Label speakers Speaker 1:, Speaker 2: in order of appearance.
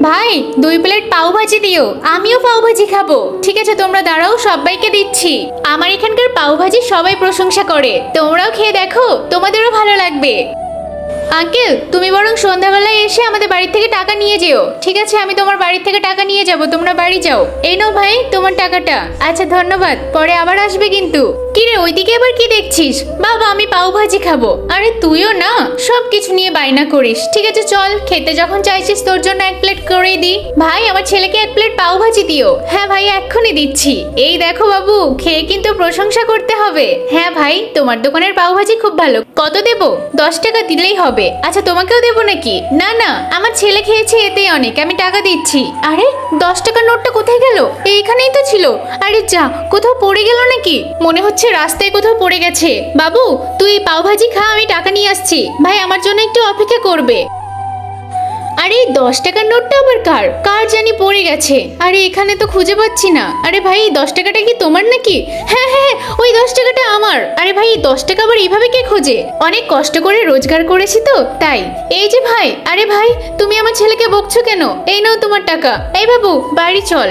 Speaker 1: ভাই 2 প্লেট পাও ভাজি দিও, আমিও পাও ভাজি খাবো। ঠিক আছে তোমরা দাঁড়াও, সবাইকে দিচ্ছি। আমার এখানকার পাও ভাজি সবাই প্রশংসা করে, তোমরাও খেয়ে দেখো, তোমাদেরও ভালো লাগবে। আঙ্কেল তুমি বরং সন্ধ্যাবেলায় এসে আমাদের বাড়ি থেকে টাকা নিয়ে যেও। ঠিক আছে আমি তোমার বাড়ি থেকে টাকা নিয়ে যাব, তোমরা বাড়ি যাও। এই নাও ভাই তোমার টাকাটা। আচ্ছা ধন্যবাদ, পরে আবার আসবে কিন্তু। কিরে ওইদিকে আবার কি দেখছিস? বাবা আমি পাও ভাজি খাবো। আরে তুইও না সব কিছু নিয়ে বায়না করিস। ঠিক আছে চল, খেতে যখন চাইছিস তোর জন্য 1 প্লেট করে দিই। ভাই আমার ছেলেকে 1 প্লেট পাও ভাজি দিও। হ্যাঁ ভাই এক্ষুনি দিচ্ছি। এই দেখো বাবু, খেয়ে কিন্তু প্রশংসা করতে হবে। হ্যাঁ ভাই তোমার দোকানের পাও ভাজি খুব ভালো। কত দেব? 10 টাকা দিলেই হবে। আচ্ছা তোমাকেও দেবো নাকি? না না আমার ছেলে খেয়েছে, এতেই অনেক, আমি টাকা দিচ্ছি। আরে 10 টাকার নোটটা কোথায় গেল? এইখানেই তো ছিল। আরে যা, কোথাও পড়ে গেল নাকি? মনে হচ্ছে রাস্তায় কোথাও পড়ে গেছে। বাবু তুই পাও ভাজি খা, আমি টাকা নিয়ে আসছি। ভাই আমার জন্য একটু অপেক্ষা করবে। আরে 10 টাকার নোটটা আবার কার কার জানি পড়ে গেছে। আরে এখানে তো খুঁজে পাচ্ছি না। আরে ভাই 10 টাকাটা কি তোমার নাকি? হ্যাঁ হ্যাঁ ওই 10 টাকাটা আমার। আরে ভাই 10 টাকা আবার এইভাবে কে খোঁজে? অনেক কষ্ট করে রোজগার করেছি তো তাই। এই যে ভাই, আরে ভাই তুমি আমার ছেলেকে বকছো কেন? এই নাও তোমার টাকা। এই বাবু বাড়ি চল।